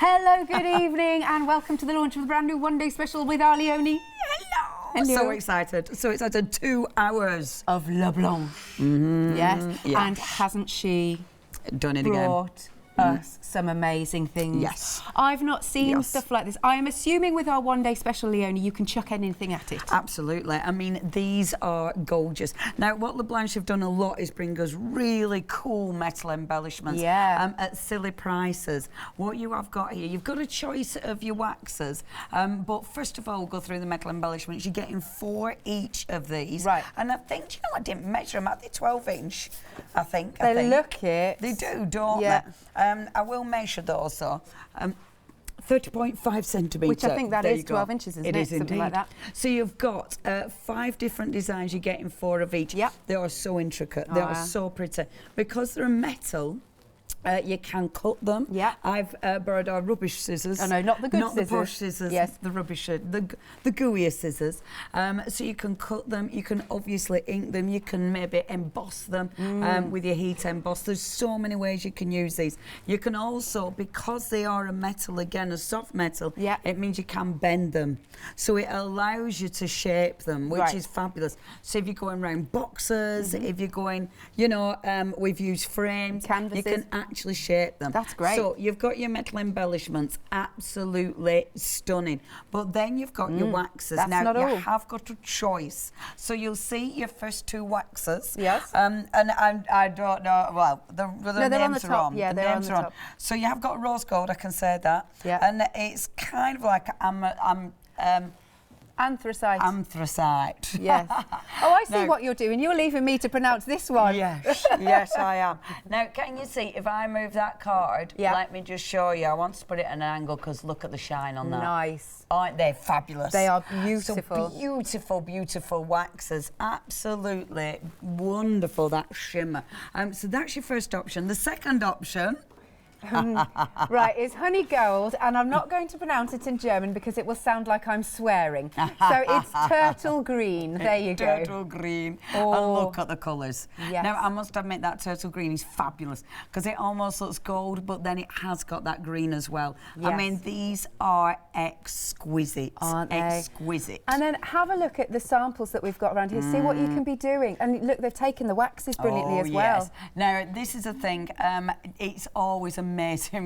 Hello, good evening, and welcome to the launch of the brand new one-day special with our Leonie. Hello. So excited. So excited. 2 hours of LaBlanche. Yes. Yeah. And hasn't she done it brought us some amazing things? Yes. I've not seen stuff like this. I am assuming with our one-day special, Leonie, you can chuck anything at it. Absolutely. I mean, these are gorgeous. Now, what LaBlanche have done a lot is bring us really cool metal embellishments at silly prices. What you have got here, you've got a choice of your waxes, but first of all, go through the metal embellishments. You're getting 4 each of these. Right. And I think, you know, I didn't measure them. Are they 12-inch? I think. They look it. They do, don't they? I will measure those, though. 30.5 centimetres. Which I think that is 12 inches, isn't it? It is Something indeed. like that. So you've got 5 different designs. You're getting 4 of each. Yep. They are so intricate. They are so pretty. Because they're metal, you can cut them. Yeah. I've borrowed our rubbish scissors. Oh no, not the good scissors. Not the posh scissors. Yes. The rubbish, the gooier scissors. So you can cut them. You can obviously ink them. You can maybe emboss them with your heat emboss. There's so many ways you can use these. You can also, because they are a metal, again, a soft metal, it means you can bend them. So it allows you to shape them, which is fabulous. So if you're going around boxes, if you're going, you know, we've used frames, canvases, you can actually shape them. That's great. So you've got your metal embellishments, absolutely stunning. But then you've got your waxes. That's now not you all. have got a choice. So you'll see your first 2 waxes. Yes. And I don't know. Well, the they're on names the are top. on. Yeah, the they're names on the are top. So you have got rose gold. I can say that. Yeah. And it's kind of like anthracite. Anthracite. Yes. Oh, I see what you're doing. You're leaving me to pronounce this one. Yes, yes, I am. Now, can you see, if I move that card, let me just show you. I want to put it at an angle because look at the shine on that. Nice. Aren't they fabulous? They are beautiful. So beautiful, beautiful waxes. Absolutely wonderful, that shimmer. So that's your first option. The second option... right, is honey gold, and I'm not going to pronounce it in German because it will sound like I'm swearing. So it's turtle green. There you go. Turtle green. And look at the colours. Yes. Now, I must admit that turtle green is fabulous because it almost looks gold, but then it has got that green as well. Yes. I mean, these are exquisite. Aren't they? Exquisite. And then have a look at the samples that we've got around here. See what you can be doing. And look, they've taken the waxes brilliantly as well. Yes. Now, this is a thing. It's always amazing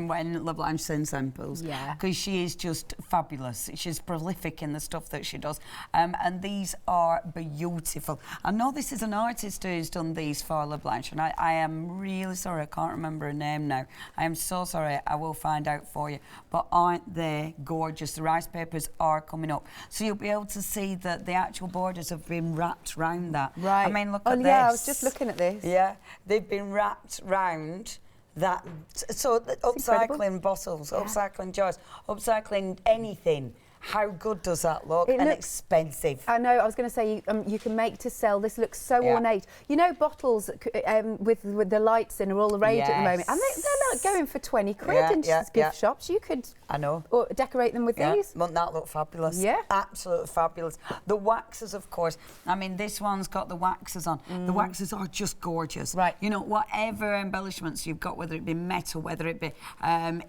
when LaBlanche sends samples because she is just fabulous. She's prolific in the stuff that she does, and these are beautiful. I know this is an artist who's done these for LaBlanche, and I am really sorry, I can't remember her name now. I am so sorry. I will find out for you. But aren't they gorgeous? The rice papers are coming up, so you'll be able to see that the actual borders have been wrapped round that. Right. I mean, look at this. Yeah, I was just looking at this. Yeah, they've been wrapped round that. So upcycling bottles, upcycling jars, upcycling anything. How good does that look? And expensive. I know, I was going to say, you can make to sell. This looks so ornate. You know, bottles with the lights in are all the rage at the moment. And they're not going for 20 quid in gift shops. You could decorate them with these. Wouldn't that look fabulous? Yeah. Absolutely fabulous. The waxes, of course. I mean, this one's got the waxes on. The waxes are just gorgeous. Right. You know, whatever embellishments you've got, whether it be metal, whether it be,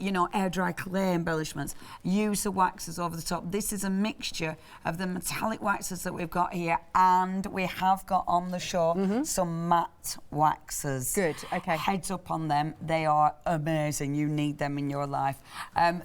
you know, air dry clay embellishments, use the waxes over the top. This is a mixture of the metallic waxes that we've got here, and we have got on the show some matte waxes. Good, okay. Heads up on them. They are amazing. You need them in your life.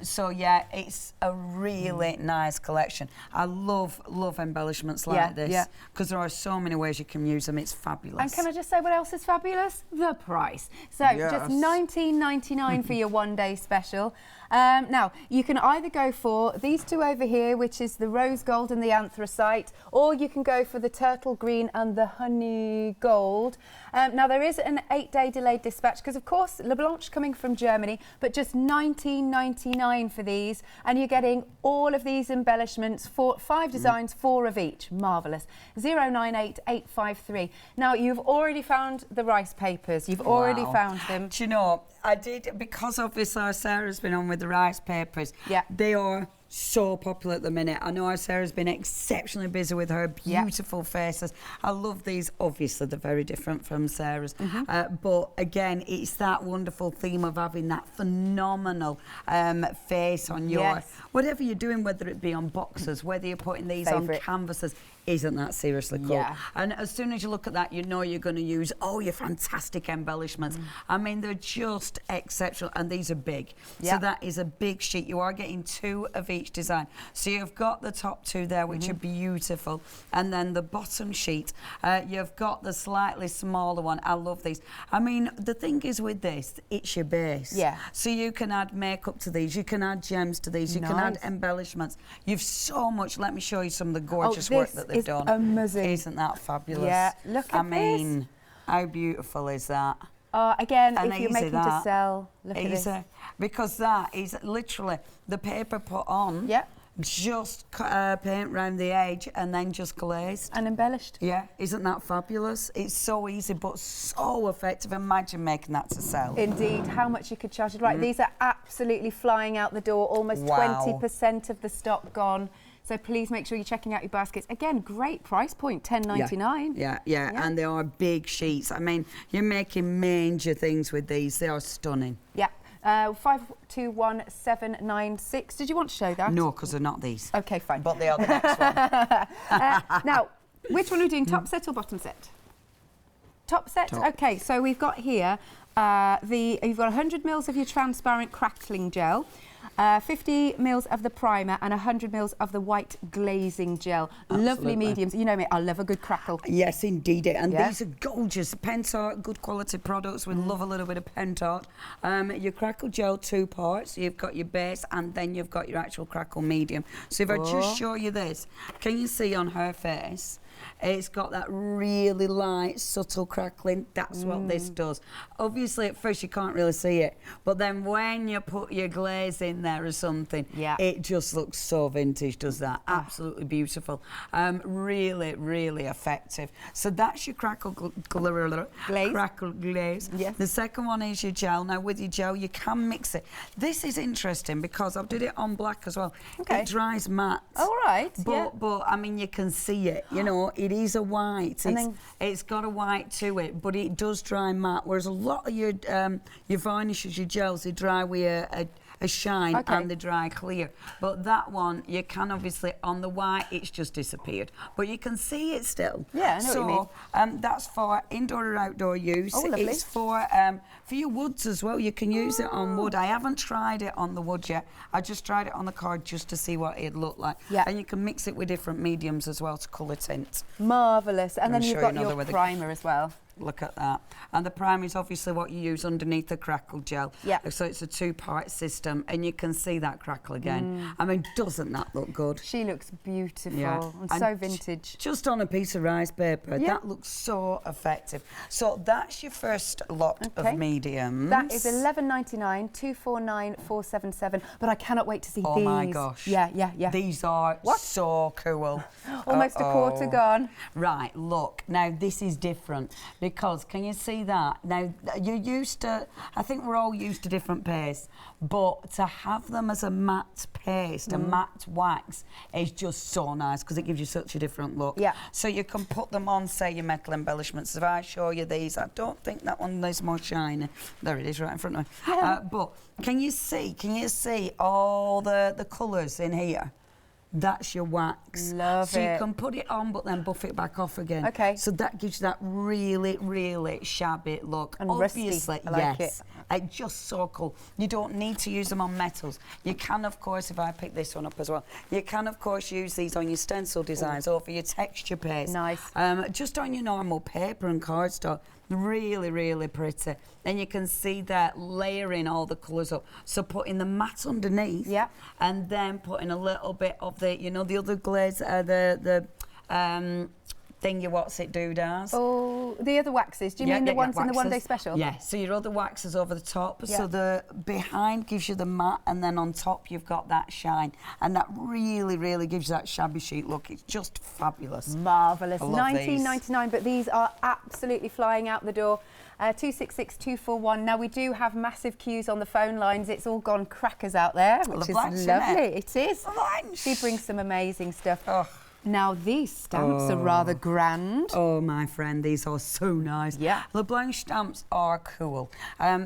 So, yeah, it's a really nice collection. I love embellishments like this because there are so many ways you can use them. It's fabulous. And can I just say what else is fabulous? The price. So just $19.99 for your one-day special. Now, you can either go for these 2 over here, which is the rose gold and the anthracite, or you can go for the turtle green and the honey gold. Now, there is an 8-day delayed dispatch because, of course, LaBlanche coming from Germany, but just $19.99 for these. And you're getting all of these embellishments, 5 designs, 4 of each. Marvellous. 098853. Now, you've already found the rice papers. You've already found them. Do you know, I did, because obviously Sarah's been on with the rice papers. Yeah. They are so popular at the minute. I know our Sarah's been exceptionally busy with her beautiful faces. I love these. Obviously, they're very different from Sarah's. But again, it's that wonderful theme of having that phenomenal face on your... Whatever you're doing, whether it be on boxes, whether you're putting these on canvases, isn't that seriously cool? Yeah. And as soon as you look at that, you know you're going to use all your fantastic embellishments. I mean, they're just exceptional, and these are big. So that is a big sheet. You are getting 2 of each design. So you've got the top 2 there, which are beautiful, and then the bottom sheet, you've got the slightly smaller one. I love these. I mean, the thing is with this, it's your base. Yeah. So you can add makeup to these, you can add gems to these, you can add embellishments. You've so much. Let me show you some of the gorgeous work that they've done. Amazing. Isn't that fabulous? Yeah, look at this. I mean, how beautiful is that? Again, if you're making to sell, look at this. Because that is literally the paper put on, just paint round the edge and then just glazed. And embellished. Yeah, isn't that fabulous? It's so easy but so effective. Imagine making that to sell. Indeed, how much you could charge it. Right, these are absolutely flying out the door, almost 20% of the stock gone. So please make sure you're checking out your baskets. Again, great price point, $10.99. Yeah, and they are big sheets. I mean, you're making major things with these. They are stunning. Yeah. 521796. Did you want to show that? No, because they're not these. Okay, fine. But they are the next one. Now, which one are we doing? Top set or bottom set? Top set. Top. Okay, so we've got here you've got 100 mils of your transparent crackling gel. 50 mils of the primer and 100 mils of the white glazing gel. Absolutely. Lovely mediums. You know me, I love a good crackle. Yes, indeed. And these are gorgeous. Pentart, good quality products. We love a little bit of Pentart. Your crackle gel, 2 parts. You've got your base and then you've got your actual crackle medium. So if I just show you this, can you see on her face? It's got that really light, subtle crackling. That's what this does. Obviously, at first you can't really see it, but then when you put your glaze in there or something, it just looks so vintage, does that? Absolutely beautiful. Really, really effective. So that's your crackle glaze. Crackle glaze. Yes. The second one is your gel. Now, with your gel, you can mix it. This is interesting because I did it on black as well. Okay. It dries matte. All right. But I mean, you can see it, you know. It is a white. It's got a white to it, but it does dry matte. Whereas a lot of your varnishes, your gels, they dry with a shine and they dry clear. But that one, you can obviously, on the white, it's just disappeared. But you can see it still. Yeah, I know what you mean. That's for indoor or outdoor use. Oh, lovely. It's for your woods as well. You can use it on wood. I haven't tried it on the wood yet. I just tried it on the card just to see what it looked like. Yeah. And you can mix it with different mediums as well to colour tint. Marvellous. And then you've got your primer as well. Look at that. And the primer is obviously what you use underneath the crackle gel. Yeah. So it's a 2-part system and you can see that crackle again. I mean, doesn't that look good? She looks beautiful and so vintage. Just on a piece of rice paper. That looks so effective. So that's your first lot of mediums. That is $11.99, 249477. But I cannot wait to see these. Oh my gosh. Yeah. These are so cool. Almost a quarter gone. Right, look. Now this is different. Because, can you see that? Now, you're used to, I think we're all used to different pastes, but to have them as a matte paste, a matte wax, is just so nice because it gives you such a different look. Yeah. So you can put them on, say, your metal embellishments. If I show you these, I don't think that one is more shiny. There it is, right in front of me. But can you see all the colours in here? That's your wax. Love it. So you can put it on but then buff it back off again. Okay. So that gives you that really, really shabby look. And obviously, rusty. I like it. It's just so cool. You don't need to use them on metals. You can, of course, if I pick this one up as well, you can, of course, use these on your stencil designs or for your texture paste. Nice. Just on your normal paper and cardstock. Really, really pretty. And you can see that layering all the colours up. So putting the matte underneath, and then putting a little bit of the, you know, the other glaze, the thingy what's it doodahs. Oh, the other waxes. Do you mean the ones in the one-day special? Yeah, so your other waxes over the top. So the behind gives you the matte, and then on top you've got that shine. And that really, really gives you that shabby chic look. It's just fabulous. Marvellous. $19.99, but these are absolutely flying out the door. 266-241. Now, we do have massive queues on the phone lines. It's all gone crackers out there, which is lovely. It is. She brings some amazing stuff. Oh. Now, these stamps are rather grand. Oh, my friend, these are so nice. Yeah. LaBlanche stamps are cool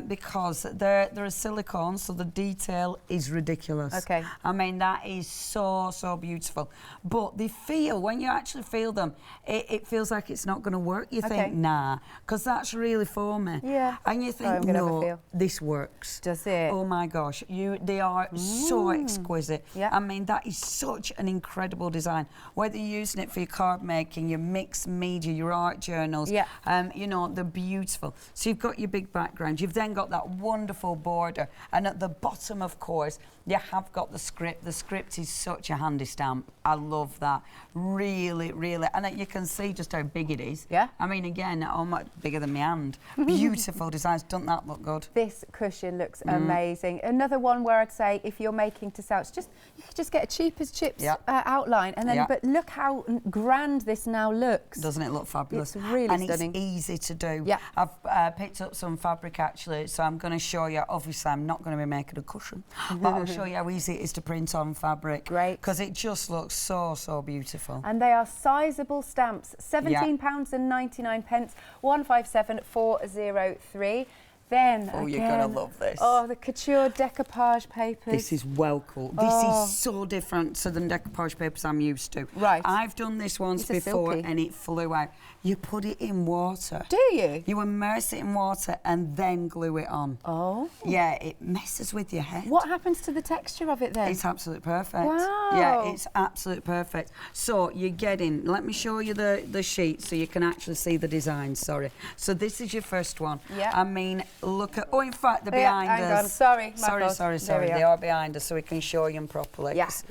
because they're a silicone, so the detail is ridiculous. Okay. I mean, that is so, so beautiful. But they feel, when you actually feel them, it feels like it's not going to work. You think, nah, because that's really foamy. Yeah. And you think, no, this works. Does it? Oh, my gosh. They are so exquisite. Yeah. I mean, that is such an incredible design. Whether you're using it for your card making, your mixed media, your art journals, you know, they're beautiful. So you've got your big background. You've then got that wonderful border. And at the bottom, of course, you have got the script. The script is such a handy stamp. I love that. Really, really. And you can see just how big it is. Yeah. I mean, again, much bigger than my hand. Beautiful designs. Doesn't that look good? This cushion looks amazing. Another one where I'd say if you're making to sell, you could just get a cheap as chips outline. And then, but look how grand this now looks. Doesn't it look fabulous? It's really stunning. And it's easy to do. Yeah. I've picked up some fabric actually, so I'm going to show you. Obviously, I'm not going to be making a cushion, but I'll show you how easy it is to print on fabric. Great. Because it just looks so, so beautiful. And they are sizable stamps. £17.99, 157403. Then you're gonna love this. Oh, the couture decoupage papers. This is well cool. This is so different to the decoupage papers I'm used to. Right. I've done this once before and it flew out. You put it in water. Do you? You immerse it in water and then glue it on. Oh. Yeah, it messes with your head. What happens to the texture of it then? It's absolutely perfect. Wow. Yeah, it's absolutely perfect. So you're getting, let me show you the sheet so you can actually see the design, sorry. So this is your first one. Yeah. I mean, look at, in fact, they're behind us. Hang on, sorry. Sorry. They are behind us so we can show you them properly. Yes.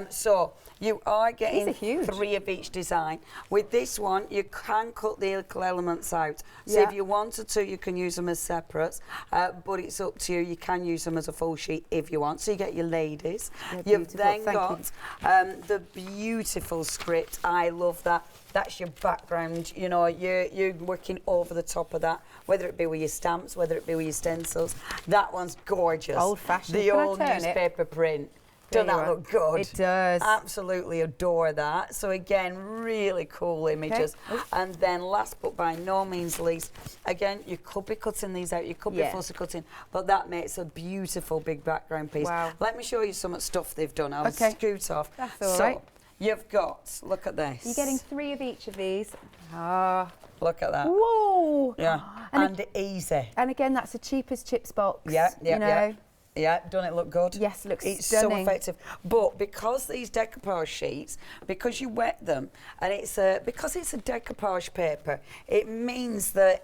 So you are getting These are huge. 3 of each design. With this one, you can cut the little elements out. So if you wanted to, you can use them as separates, but it's up to you. You can use them as a full sheet if you want. So you get your ladies. You've then got the beautiful script. I love that. That's your background, you know, you're working over the top of that, whether it be with your stamps, whether it be with your stencils. That one's gorgeous. Old-fashioned. The old newspaper print. Doesn't that look good? It does. Absolutely adore that. So again, really cool images. And then last but by no means least, again, you could be cutting these out, you could be fussy cutting, but that makes a beautiful big background piece. Wow. Let me show you some stuff they've done. I'll scoot off. That's all right. You've got, look at this. You're getting 3 of each of these. Ah. Look at that. Whoa. Yeah. And easy. And again, that's a cheap as chips box. Yeah, you know. Yeah, doesn't it look good? Yes, looks it's stunning. So effective. But because these decoupage sheets, because you wet them, and because it's a decoupage paper, it means that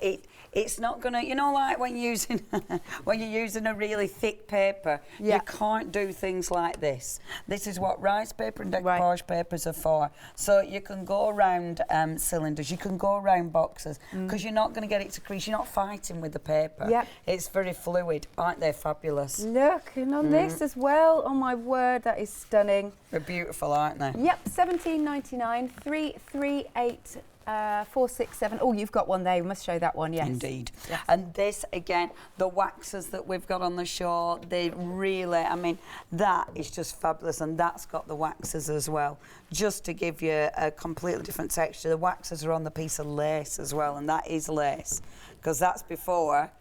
it's not gonna, you know, like when you're using a really thick paper, you can't do things like this. This is what rice paper and decoupage papers are for. So you can go around cylinders, you can go around boxes, because you're not going to get it to crease. You're not fighting with the paper. Yep. It's very fluid. Aren't they fabulous? Look, and on this as well. Oh my word, that is stunning. They're beautiful, aren't they? Yep, $17.99, 338. 467. Oh, you've got one there. We must show that one. Yes. Indeed. Yes. And this again, the waxes that we've got on the show, they really, I mean, that is just fabulous, and that's got the waxes as well, just to give you a completely different texture. The waxes are on the piece of lace as well, and that is lace, because that's before.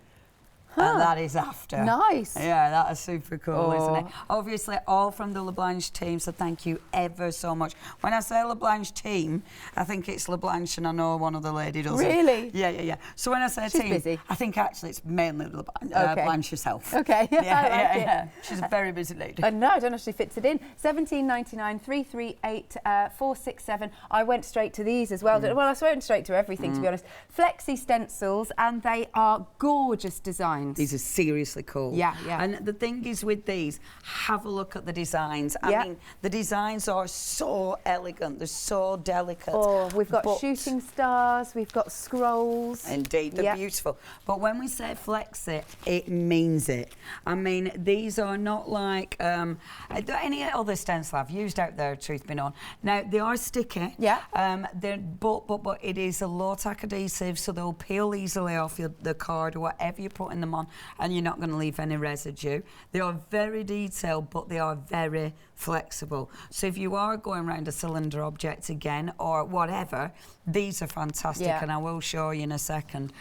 And that is after. Nice. Yeah, that is super cool, isn't it? Obviously, all from the LaBlanche team, so thank you ever so much. When I say LaBlanche team, I think it's LaBlanche and I know one other lady does it. Really? Yeah. So when I say team, busy. I think actually it's mainly Blanche herself. Okay. Yeah. She's a very busy lady. No, I don't know if she fits it in. $17.99, 338 467. I went straight to these as well. Well, I went straight to everything, to be honest. Flexi stencils, and they are gorgeous designs. designs. These are seriously cool. Yeah, yeah. And the thing is with these, have a look at the designs. I mean, the designs are so elegant. They're so delicate. Oh, we've got shooting stars. We've got scrolls. Indeed, they're beautiful. But when we say flex it means it. I mean, these are not like any other stencil I've used out there, truth be known. Now, they are sticky. Yeah. But it is a low-tack adhesive, so they'll peel easily off the card or whatever you're putting them on, and you're not going to leave any residue. They are very detailed, but they are very flexible. So if you are going around a cylinder object again or whatever, these are fantastic, and I will show you in a second.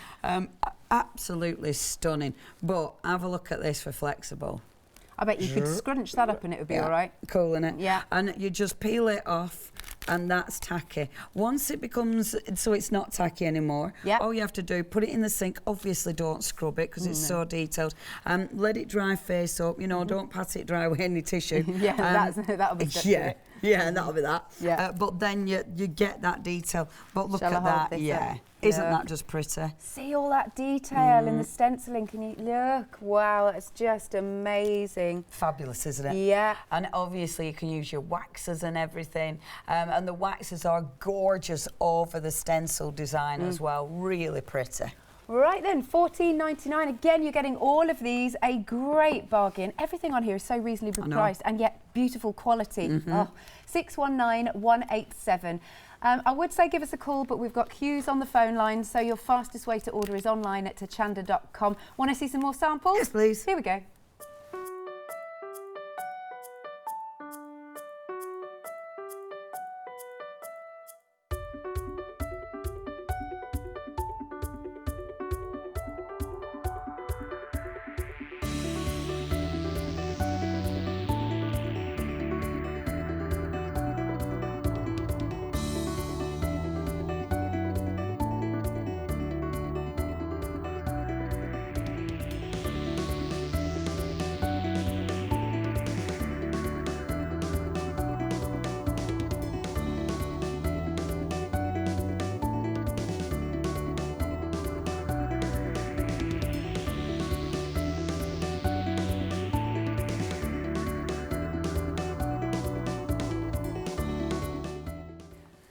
Absolutely stunning. But have a look at this for flexible. I bet you could scrunch that up and it would be all right. Cool, innit? Yeah. And you just peel it off, and that's tacky. Once it becomes so it's not tacky anymore, all you have to do, put it in the sink. Obviously, don't scrub it because it's so detailed. Let it dry face up. You know, don't pat it dry with any tissue. That'll be good. Yeah, and that'll be that. Yeah. But then you get that detail. But look at that. Yeah. Isn't that just pretty? See all that detail in the stenciling. Can you look? Wow, it's just amazing. Fabulous, isn't it? Yeah. And obviously you can use your waxes and everything. And the waxes are gorgeous over the stencil design as well. Really pretty. Right then, $14.99. Again, you're getting all of these, a great bargain. Everything on here is so reasonably priced and yet beautiful quality. 619187. I would say give us a call, but we've got queues on the phone line, so your fastest way to order is online at tachanda.com. Want to see some more samples? Yes, please. Here we go.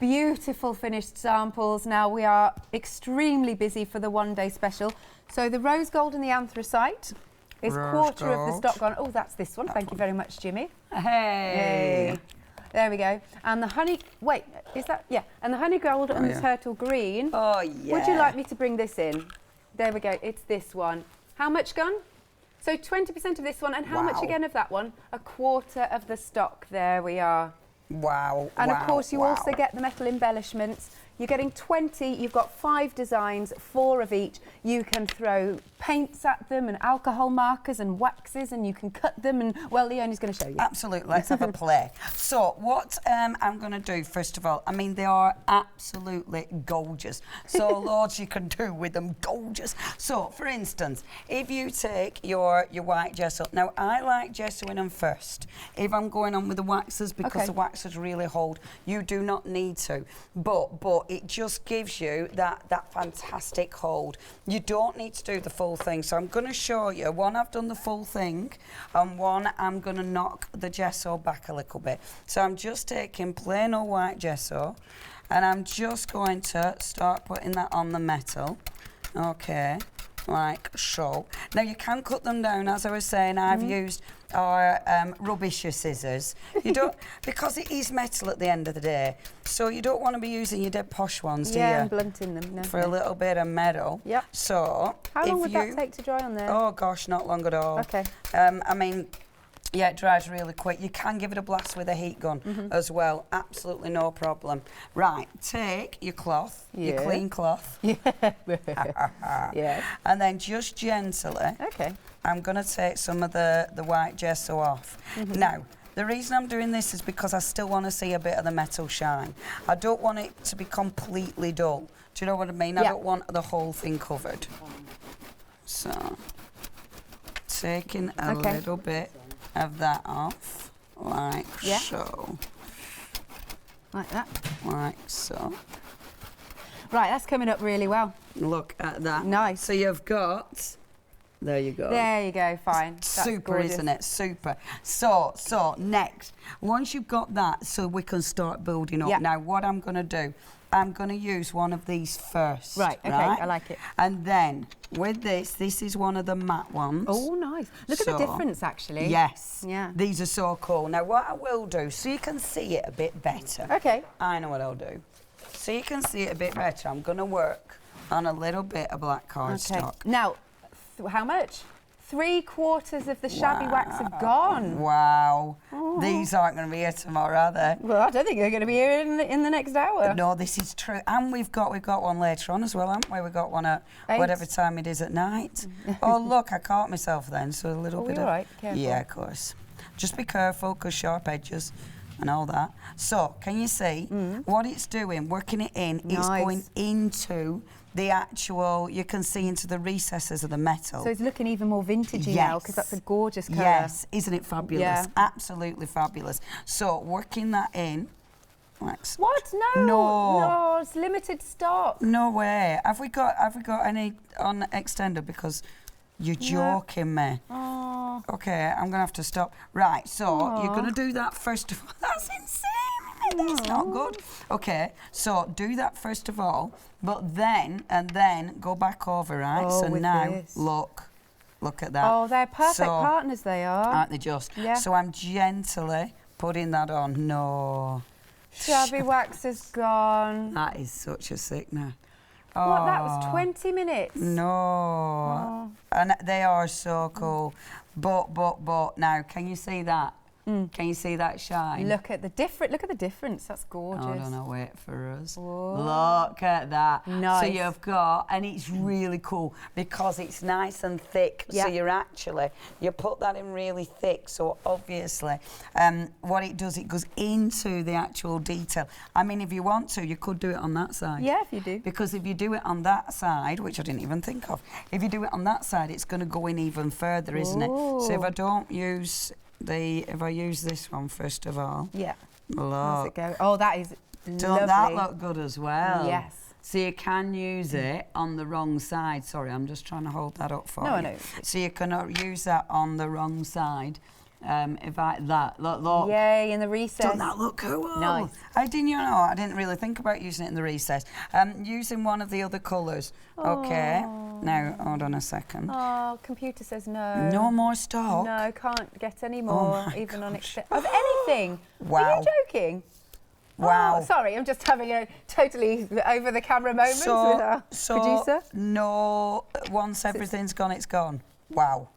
Beautiful finished samples. Now we are extremely busy for the one-day special. So the rose gold and the anthracite is quarter of the stock gone. Oh, that's this one. Thank you very much, Jimmy. Hey. There we go. And the honey, wait, is that, and the honey gold and the turtle green. Oh, yeah. Would you like me to bring this in? There we go, it's this one. How much gone? So 20% of this one, and how much again of that one? A quarter of the stock, there we are. Wow. And of course you also get the metal embellishments. You're getting 20, you've got 5 designs, 4 of each. You can throw paints at them and alcohol markers and waxes, and you can cut them, and well, Leonie's going to show you. Absolutely, let's have a play. So what I'm going to do, first of all, I mean, they are absolutely gorgeous. So loads you can do with them, gorgeous. So for instance, if you take your white gesso, now I like gessoing them first. If I'm going on with the waxes, because the waxes really hold, you do not need to. But it just gives you that fantastic hold. You don't need to do the full thing. So I'm going to show you, one I've done the full thing, and one I'm going to knock the gesso back a little bit. So I'm just taking plain old white gesso, and I'm just going to start putting that on the metal. Okay, like so. Now you can cut them down, as I was saying. I've used our rubbisher scissors. You don't, because it is metal at the end of the day, so you don't want to be using your dead posh ones, do you? Yeah, and blunting them. No, for a little bit of metal. Yep. So how long would that take to dry on there? Oh gosh, not long at all. Okay. I mean, yeah, it dries really quick. You can give it a blast with a heat gun as well. Absolutely no problem. Right, take your cloth, your clean cloth. Yeah. And then just gently. Okay. I'm going to take some of the white gesso off. Now, the reason I'm doing this is because I still want to see a bit of the metal shine. I don't want it to be completely dull. Do you know what I mean? I don't want the whole thing covered. So, taking a little bit of that off, like so. Like that? Like so. Right, that's coming up really well. Look at that. Nice. So you've got There you go. There you go, fine. That's super, isn't it? Super. So next, once you've got that, so we can start building up. Now, what I'm going to do, I'm going to use one of these first. Right, okay, I like it. And then, with this is one of the matte ones. Oh, nice. Look at the difference, actually. Yes. Yeah. These are so cool. Now, what I will do, so you can see it a bit better. Okay. I know what I'll do. So you can see it a bit better, I'm going to work on a little bit of black cardstock. Okay. Now, how much? 3/4 of the shabby wax have gone. Wow. Oh. These aren't going to be here tomorrow, are they? Well, I don't think they're going to be here in the next hour. No, this is true. And we've got one later on as well, haven't we? We've got one at 8. Whatever time it is at night. Oh, look, I caught myself then, so a little bit of... all right? Careful. Yeah, of course. Just be careful, because sharp edges and all that. So, can you see what it's doing? Working it in, it's going into the actual, you can see into the recesses of the metal. So it's looking even more vintagey now, because that's a gorgeous colour. Yes, isn't it fabulous? Yeah. Absolutely fabulous. So, working that in. What? No, it's limited stock. No way. Have we got any on extender? Because you're joking me. Oh. Okay, I'm gonna have to stop. Right, so you're gonna do that first of all. That's insane. That's not good. Okay, so do that first of all, but then go back over, right? Oh, so now look at that. Oh, they're perfect partners, they are. Aren't they just? Yeah. So I'm gently putting that on. No. Shabby wax is gone. That is such a sickener. What, that was 20 minutes? No. Oh. And they are so cool. But now, can you see that? Can you see that shine? Look at the difference. That's gorgeous. Hold on, I'll wait for us. Whoa. Look at that. Nice. So you've got, and it's really cool because it's nice and thick. Yeah. So you put that in really thick. So obviously, what it does, it goes into the actual detail. I mean, if you want to, you could do it on that side. Yeah, if you do. Because if you do it on that side, which I didn't even think of, if you do it on that side, it's going to go in even further, isn't it? So if I don't use if I use this one first of all. Yeah. Look. How's it go? Oh, that is Don't lovely. that look good as well? Yes. So you can use it on the wrong side. Sorry, I'm just trying to hold that up for you. No, I know. So you can use that on the wrong side. Look. Yay, in the recess. Doesn't that look cool? Nice. I didn't really think about using it in the recess. Using one of the other colours. Okay. Now, hold on a second. Oh, computer says no. No more stock? No, can't get any more, even on extent of anything. Wow. Are you joking? Wow. Oh, sorry, I'm just having a totally over-the-camera moment with our producer. No, once everything's gone, it's gone. Wow.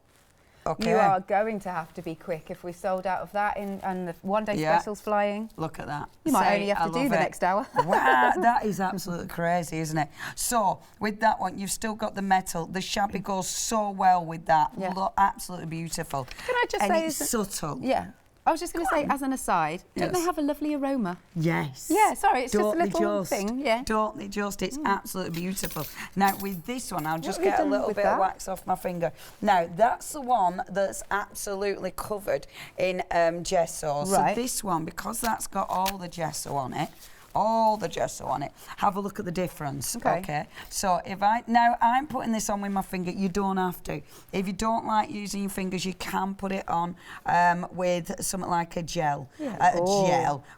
Okay. You are going to have to be quick if we sold out of that and the one-day specials flying. Look at that. You might only have to do the next hour. Wow, that is absolutely crazy, isn't it? So, with that one, you've still got the metal. The shabby goes so well with that. Yeah. Look, absolutely beautiful. Can I just say... it's subtle. Yeah. I was just going to say, as an aside, don't they have a lovely aroma? Yes. Yeah, sorry, it's just a little thing. Yeah. Don't they just? It's absolutely beautiful. Now, with this one, I'll just get a little bit of wax off my finger. Now, that's the one that's absolutely covered in gesso. Right. So this one, because that's got all the gesso on it, have a look at the difference. Okay. So now I'm putting this on with my finger. You don't have to. If you don't like using your fingers, you can put it on with something like a gel.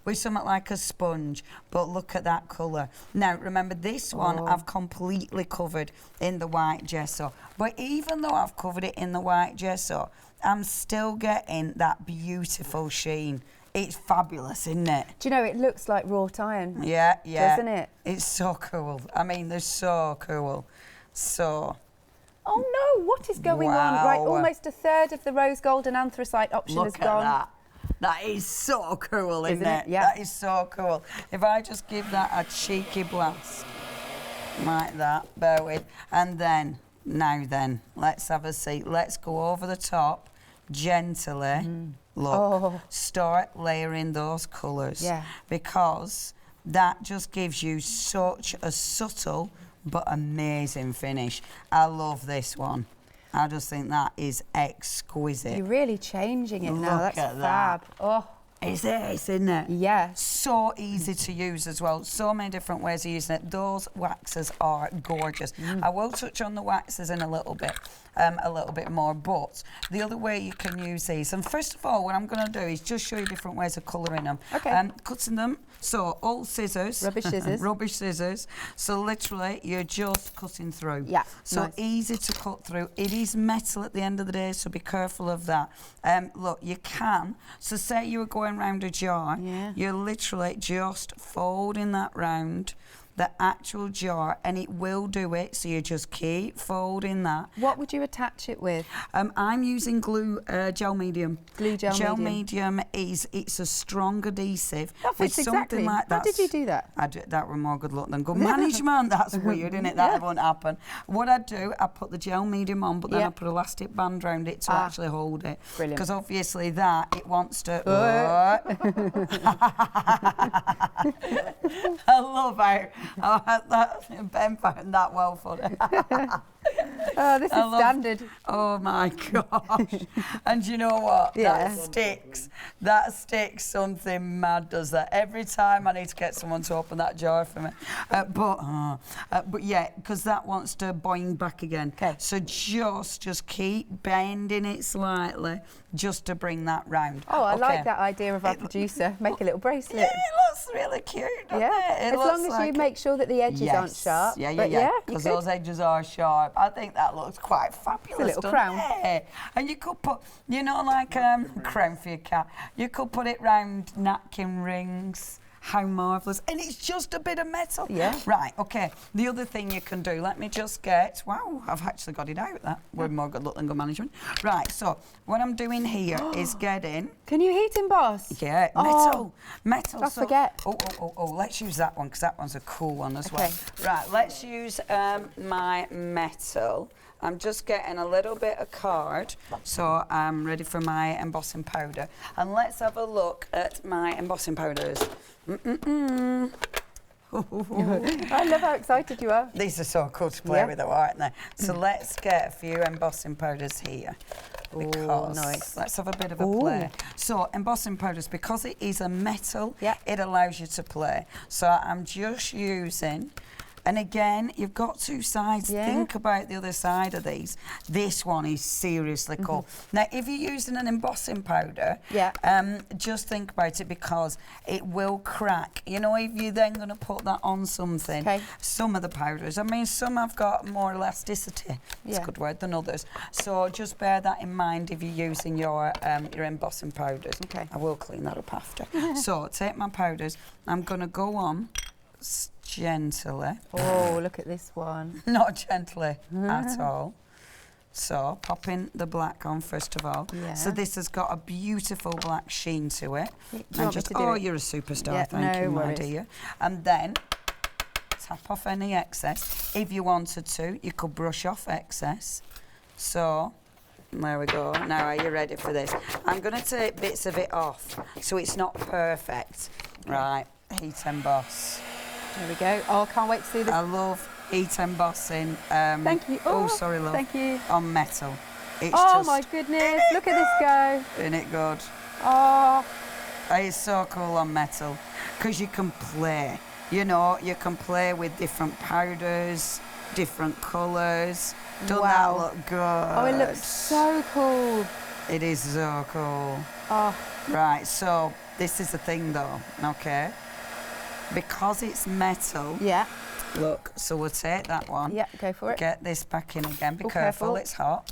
With something like a sponge. But look at that colour. Now remember, this one I've completely covered in the white gesso. But even though I've covered it in the white gesso, I'm still getting that beautiful sheen. It's fabulous, isn't it? Do you know, it looks like wrought iron. Yeah. Doesn't it? It's so cool. I mean, they're so cool. So... Oh no, what is going on? Right, almost a third of the rose gold and anthracite option has gone. Look at that. That is so cool, isn't it? Yeah. That is so cool. If I just give that a cheeky blast, like that, bear with, and then, let's have a seat. Let's go over the top, gently. Look, start layering those colours. Yeah. Because that just gives you such a subtle but amazing finish. I love this one. I just think that is exquisite. You're really changing it now. Look That's at fab. that. Oh. It's this, isn't it? Yeah. So easy to use as well. So many different ways of using it. Those waxes are gorgeous. I will touch on the waxes in a little bit more, but the other way you can use these, and first of all, what I'm going to do is just show you different ways of colouring them. Okay. Cutting them, so old scissors. Rubbish scissors. Rubbish scissors. So literally, you're just cutting through. Yeah. So nice. easy to cut through. It is metal at the end of the day, so be careful of that. Look, you can. So say you were going round a jar. Yeah. You're literally just folding that round the actual jar, and it will do it, so you just keep folding that. What would you attach it with? I'm using glue gel medium. Glue gel medium it's a strong adhesive. That fits exactly. Like How did you do that? That were more good luck than good management. That's weird, isn't it? That won't happen. What I do, I put the gel medium on, but then I put elastic band around it to actually hold it. Brilliant. Because obviously that, it wants to... I love how Ben found that well funny. Oh, this is standard. Oh my gosh. And you know what? Yeah. That sticks something mad, does that. Every time I need to get someone to open that jar for me. But yeah, because that wants to boing back again. Okay. So just keep bending it slightly just to bring that round. Oh, I like that idea of our producer. Make a little bracelet. Yeah, it looks really cute, doesn't it? As long as you make sure that the edges aren't sharp. Yeah. Because those edges are sharp. I think that looks quite fabulous. It's a little crown. It? And you could put, like crown for your cat. You could put it round napkin rings. How marvellous. And it's just a bit of metal. Yeah. Right, okay. The other thing you can do, let me just get, wow, I've actually got it out, that. With more good luck than good management. Right, so what I'm doing here is getting... Can you heat emboss? Yeah, metal. Metal. I forget. Oh, let's use that one, because that one's a cool one as well. Right, let's use my metal. I'm just getting a little bit of card, so I'm ready for my embossing powder. And let's have a look at my embossing powders. I love how excited you are. These are so cool to play with, though, aren't they? So let's get a few embossing powders here. Because nice. Let's have a bit of a play. So embossing powders, because it is a metal, it allows you to play. So I'm just using... And again, you've got two sides. Think about the other side of these. This one is seriously cool. Now, if you're using an embossing powder, just think about it, because it will crack. You know, if you're then going to put that on something, some of the powders, I mean, some have got more elasticity, it's a good word, than others. So just bear that in mind if you're using your embossing powders. I will clean that up after. So take my powders. I'm going to go on gently. Oh, look at this one. Not gently at all. So, popping the black on first of all. So this has got a beautiful black sheen to it. And just, you're a superstar, thank you, my dear. And then tap off any excess. If you wanted to, you could brush off excess. So, there we go. Now, are you ready for this? I'm going to take bits of it off, so it's not perfect. Right, heat emboss. There we go. Oh, can't wait to see this. I love heat embossing. Thank you. Oh, sorry, love. Thank you. On metal. It's just, my goodness. Look at this go. Isn't it good? Oh. It's so cool on metal, because you can play. You know, you can play with different powders, different colours. Doesn't that look good? Oh, it looks so cool. It is so cool. Oh. Right, so this is the thing though, okay? Because it's metal. Look, so we'll take that one. Go for it. Get this back in again. Be careful, it's hot.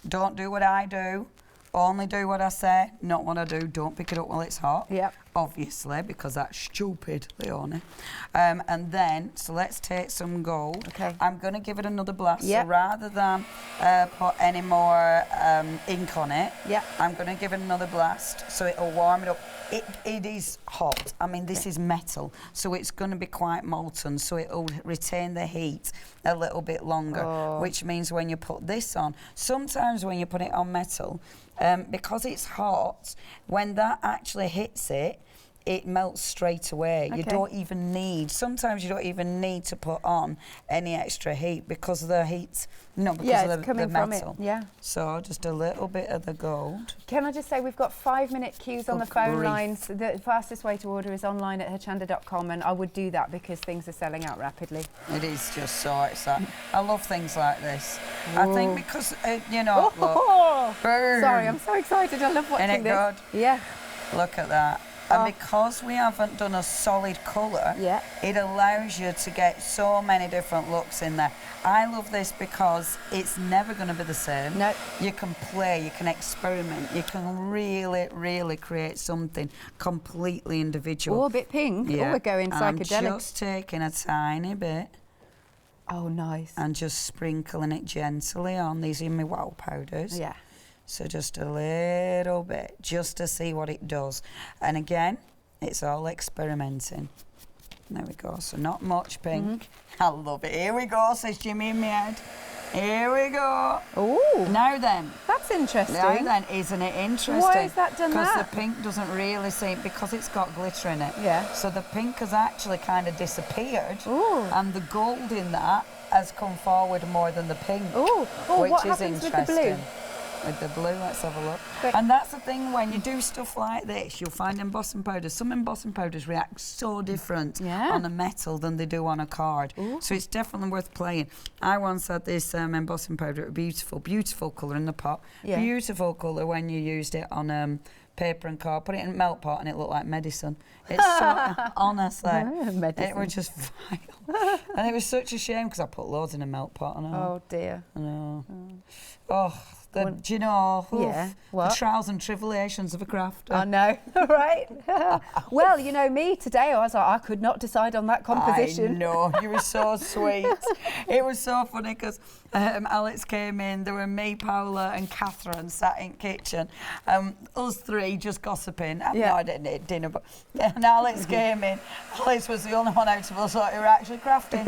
Don't do what I do. Only do what I say, not what I do. Don't pick it up while it's hot. Obviously, because that's stupid, Leonie. And then, so let's take some gold. I'm going to give it another blast. So rather than put any more ink on it, I'm going to give it another blast so it'll warm it up. It is hot. I mean, this is metal, so it's going to be quite molten, so it'll retain the heat a little bit longer, which means when you put this on, sometimes when you put it on metal, because it's hot, when that actually hits it, it melts straight away. You don't even need, sometimes you don't even need to put on any extra heat because of the heat, because of the metal. Yeah. So just a little bit of the gold. Can I just say we've got 5-minute queues on the phone lines. The fastest way to order is online at hochanda.com, and I would do that because things are selling out rapidly. It is just so exciting. I love things like this. I think because, look. Sorry, I'm so excited. I love watching this. Isn't it good? Yeah. Look at that. And because we haven't done a solid colour, it allows you to get so many different looks in there. I love this because it's never going to be the same. No. You can play, you can experiment, you can really, really create something completely individual. Oh, a bit pink. Yeah. Oh, we're going psychedelic. I'm just taking a tiny bit. Oh, nice. And just sprinkling it gently on. These are my wow powders. Yeah. So just a little bit, just to see what it does. And again, it's all experimenting. There we go, so not much pink. I love it. Here we go, says Jimmy in my head. Here we go. Oh. Now then. That's interesting. Now then, isn't it interesting? Why has that done that? Because the pink doesn't really seem, because it's got glitter in it. Yeah. So the pink has actually kind of disappeared. Ooh. And the gold in that has come forward more than the pink. Ooh. Oh, which what is happens interesting. with the blue? With the blue, let's have a look. But and that's the thing, when you do stuff like this, you'll find embossing powders. Some embossing powders react so different on a metal than they do on a card. Ooh. So it's definitely worth playing. I once had this embossing powder, a beautiful, beautiful colour in the pot. Yeah. Beautiful colour when you used it on paper and card. Put it in a melt pot and it looked like medicine. It's so, honestly, it was just vile. And it was such a shame because I put loads in a melt pot. I know. Oh dear. I know. Oh, do you know? What? The trials and tribulations of a crafter. I know, right? Well, you know me, today I was like, I could not decide on that composition. I know, you were so sweet. It was so funny because Alex came in, there were me, Paula and Catherine sat in kitchen. Us three just gossiping. No, I didn't eat dinner, but and Alex came in. Alex was the only one out of us who were actually crafting.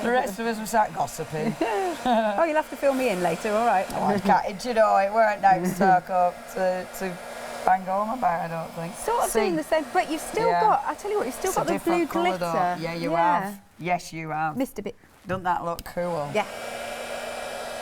The rest of us were sat gossiping. Oh, you'll have to fill me in later, all right? Oh, I can't, you know, it weren't nice to talk up to bang home about, I don't think. Sort of doing the same, but you've still got, I tell you what, you've still got the blue glitter. Though. Yeah, you have. Yes, you have. Missed a bit. Doesn't that look cool? Yeah.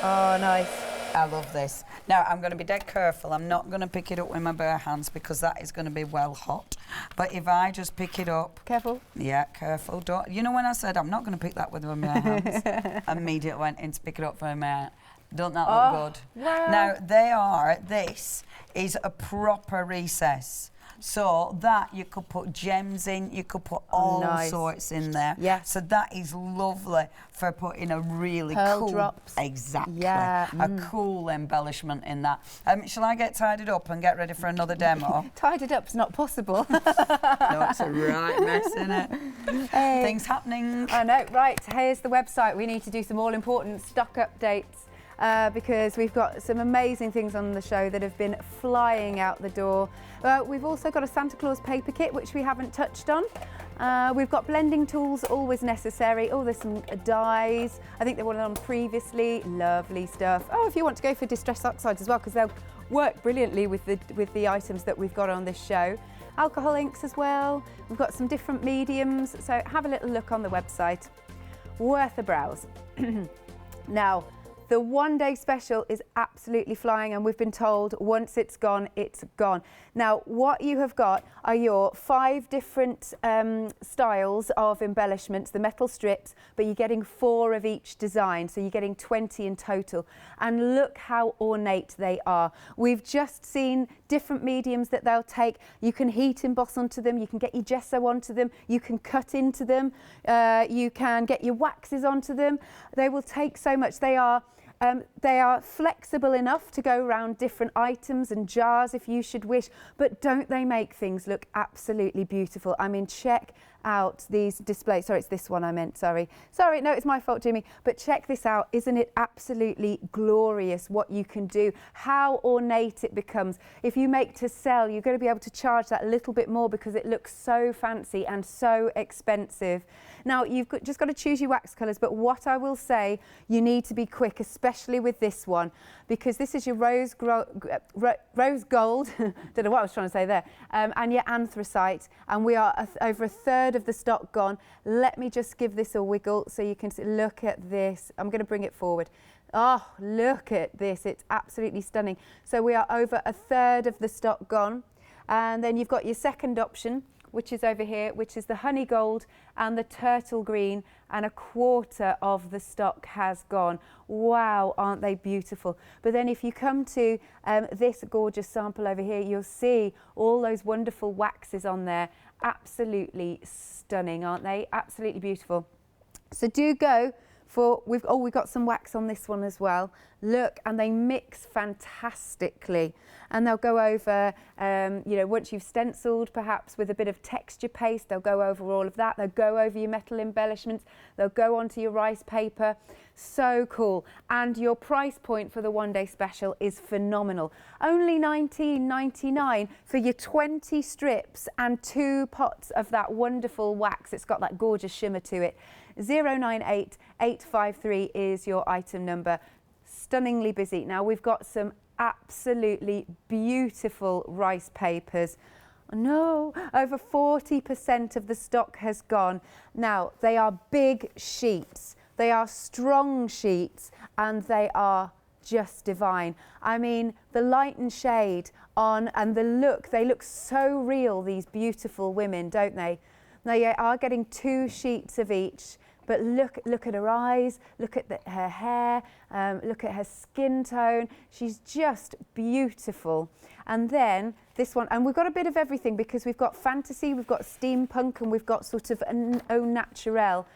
Oh, nice. I love this. Now, I'm going to be dead careful. I'm not going to pick it up with my bare hands because that is going to be well hot. But if I just pick it up... Careful. Yeah, careful. Don't. You know when I said I'm not going to pick that with my bare hands? Immediately went in to pick it up for my... Don't that look good? Wow. Now, this is a proper recess. So that you could put gems in, you could put all sorts in there. Yeah. So that is lovely for putting a really cool drops. Exactly. Yeah. A cool embellishment in that. Shall I get tidied up and get ready for another demo? Tidied up's not possible. No, it's a right mess, isn't it? Hey. Things happening. I know. Right, here's the website. We need to do some all-important stock updates. Because we've got some amazing things on the show that have been flying out the door. We've also got a Santa Claus paper kit, which we haven't touched on. We've got blending tools, always necessary. Oh, there's some dyes. I think they were on previously. Lovely stuff. Oh, if you want to go for distress oxides as well, because they'll work brilliantly with the items that we've got on this show. Alcohol inks as well. We've got some different mediums. So have a little look on the website. Worth a browse. Now, the one-day special is absolutely flying, and we've been told once it's gone, it's gone. Now, what you have got are your 5 different styles of embellishments, the metal strips, but you're getting 4 of each design, so you're getting 20 in total. And look how ornate they are. We've just seen different mediums that they'll take. You can heat emboss onto them, you can get your gesso onto them, you can cut into them, you can get your waxes onto them. They will take so much. They are flexible enough to go around different items and jars if you should wish, but don't they make things look absolutely beautiful? I mean, check out these displays. Sorry, it's this one I meant, sorry. Sorry, no, it's my fault, Jimmy. But check this out. Isn't it absolutely glorious what you can do? How ornate it becomes. If you make to sell, you're going to be able to charge that a little bit more because it looks so fancy and so expensive. Now, you've just got to choose your wax colours, but what I will say, you need to be quick, especially with this one, because this is your rose gold, don't know what I was trying to say there, and your anthracite, and we are over a third of the stock gone. Let me just give this a wiggle so you can look at this. I'm going to bring it forward. Oh, look at this. It's absolutely stunning. So we are over a third of the stock gone. And then you've got your second option, which is over here, which is the honey gold and the turtle green, and a quarter of the stock has gone. Wow, aren't they beautiful? But then if you come to this gorgeous sample over here, you'll see all those wonderful waxes on there. Absolutely stunning, aren't they? Absolutely beautiful. So do go for, we've got some wax on this one as well. Look, and they mix fantastically. And they'll go over, you know, once you've stenciled perhaps with a bit of texture paste, they'll go over all of that. They'll go over your metal embellishments. They'll go onto your rice paper. So cool. And your price point for the one-day special is phenomenal. Only $19.99 for your 20 strips and 2 pots of that wonderful wax. It's got that gorgeous shimmer to it. 098853 is your item number. Stunningly busy. Now we've got some absolutely beautiful rice papers. No, over 40% of the stock has gone. Now they are big sheets, they are strong sheets, and they are just divine. I mean, the light and shade on and the look, they look so real, these beautiful women, don't they? Now you are getting 2 sheets of each. But look at her eyes, look at her hair, look at her skin tone. She's just beautiful. And then this one, and we've got a bit of everything because we've got fantasy, we've got steampunk, and we've got sort of an au naturel.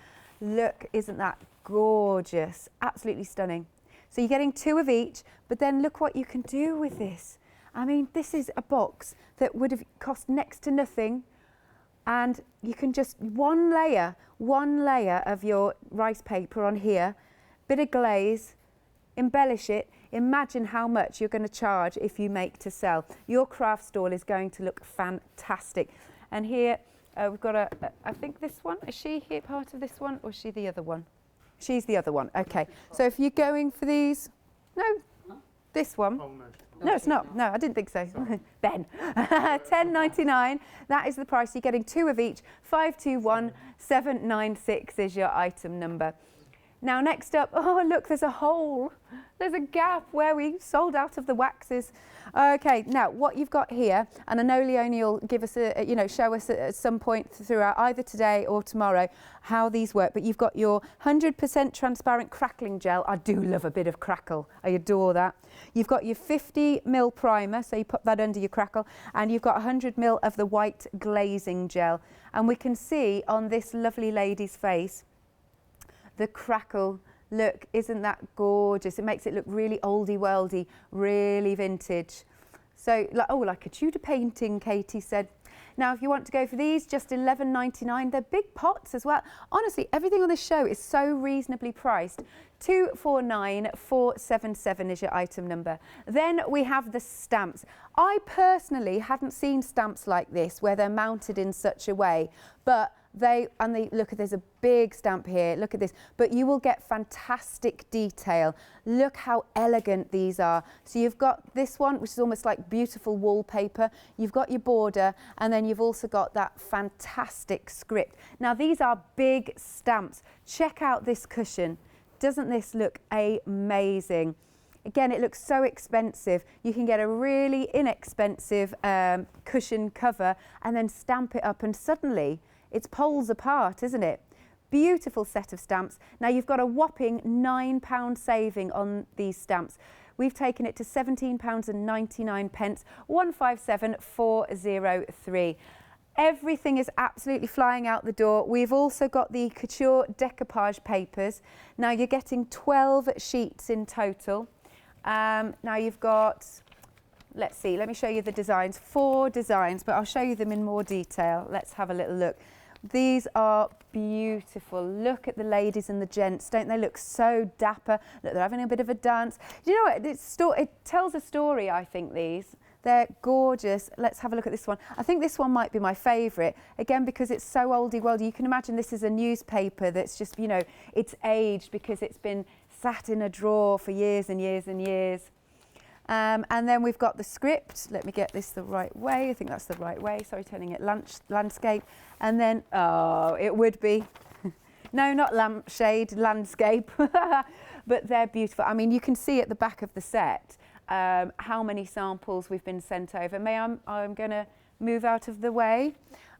Look, isn't that gorgeous? Absolutely stunning. So you're getting 2 of each, but then look what you can do with this. I mean, this is a box that would have cost next to nothing. And you can just one layer of your rice paper on here, bit of glaze, embellish it. Imagine how much you're going to charge if you make to sell. Your craft stall is going to look fantastic. And here we've got I think this one, is she here part of this one or is she the other one? She's the other one, okay. So if you're going for these, no, this one. Oh, no. No, it's not. No, I didn't think so. Ben. $10.99. That is the price. You're getting 2 of each. 521796 is your item number. Now, next up, oh, look, there's a hole. There's a gap where we sold out of the waxes. Okay, now what you've got here, and I know Leonie will give us show us at some point throughout either today or tomorrow how these work, but you've got your 100% transparent crackling gel. I do love a bit of crackle. I adore that. You've got your 50ml primer, so you put that under your crackle, and you've got 100ml of the white glazing gel. And we can see on this lovely lady's face the crackle. Look, isn't that gorgeous? It makes it look really oldie-worldy, really vintage. So, like a Tudor painting, Katie said. Now, if you want to go for these, just $11.99. They're big pots as well. Honestly, everything on this show is so reasonably priced. 249477 is your item number. Then we have the stamps. I personally hadn't seen stamps like this where they're mounted in such a way, but look at, there's a big stamp here, look at this, but you will get fantastic detail. Look how elegant these are. So you've got this one, which is almost like beautiful wallpaper. You've got your border, and then you've also got that fantastic script. Now these are big stamps. Check out this cushion. Doesn't this look amazing? Again, it looks so expensive. You can get a really inexpensive cushion cover and then stamp it up, and suddenly it's poles apart, isn't it? Beautiful set of stamps. Now you've got a whopping £9 saving on these stamps. We've taken it to £17.99, 157403. Everything is absolutely flying out the door. We've also got the couture decoupage papers. Now you're getting 12 sheets in total. Now you've got, let's see, let me show you the designs. 4 designs, but I'll show you them in more detail. Let's have a little look. These are beautiful. Look at the ladies and the gents. Don't they look so dapper? Look, they're having a bit of a dance. Do you know what? It tells a story, I think, these. They're gorgeous. Let's have a look at this one. I think this one might be my favourite, again, because it's so oldie-worldy. You can imagine this is a newspaper that's just, you know, it's aged because it's been sat in a drawer for years and years and years. And then we've got the script. Let me get this the right way. I think that's the right way. Sorry, turning it landscape. And then, oh, it would be. No, not lampshade, landscape. But they're beautiful. I mean, you can see at the back of the set how many samples we've been sent over. I'm going to move out of the way.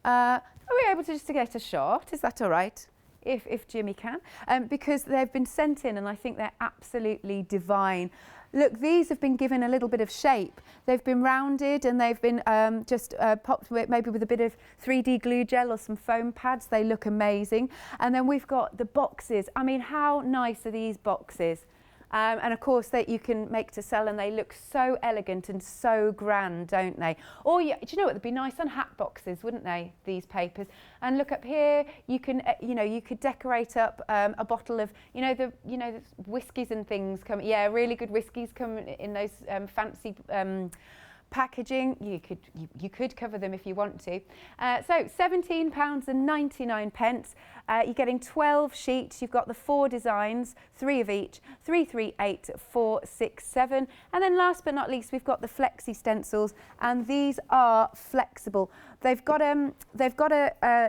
Are we able to just get a shot? Is that all right? If Jimmy can. Because they've been sent in and I think they're absolutely divine. Look, these have been given a little bit of shape. They've been rounded and they've been just popped with, maybe with a bit of 3D glue gel or some foam pads. They look amazing. And then we've got the boxes. I mean, how nice are these boxes? And of course that you can make to sell and they look so elegant and so grand, don't they? Or do you know what, they'd be nice on hat boxes, wouldn't they, these papers? And look up here, you can, you could decorate up a bottle of, the whiskies and things come, yeah, really good whiskies come in those fancy packaging. You could cover them if you want to. So £17.99. You're getting 12 sheets. You've got the 4 designs, 3 of each, 338 467. And then last but not least, we've got the flexi stencils, and these are flexible. They've got a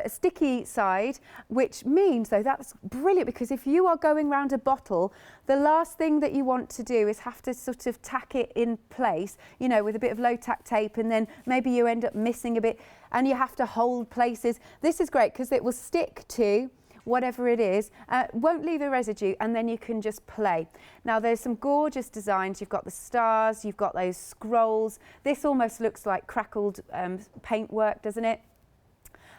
sticky side, which means, though, that's brilliant, because if you are going around a bottle, the last thing that you want to do is have to sort of tack it in place, with a bit of low tack tape, and then maybe you end up missing a bit and you have to hold places. This is great because it will stick to whatever it is, won't leave a residue, and then you can just play. Now there's some gorgeous designs. You've got the stars, you've got those scrolls. This almost looks like crackled paintwork, doesn't it?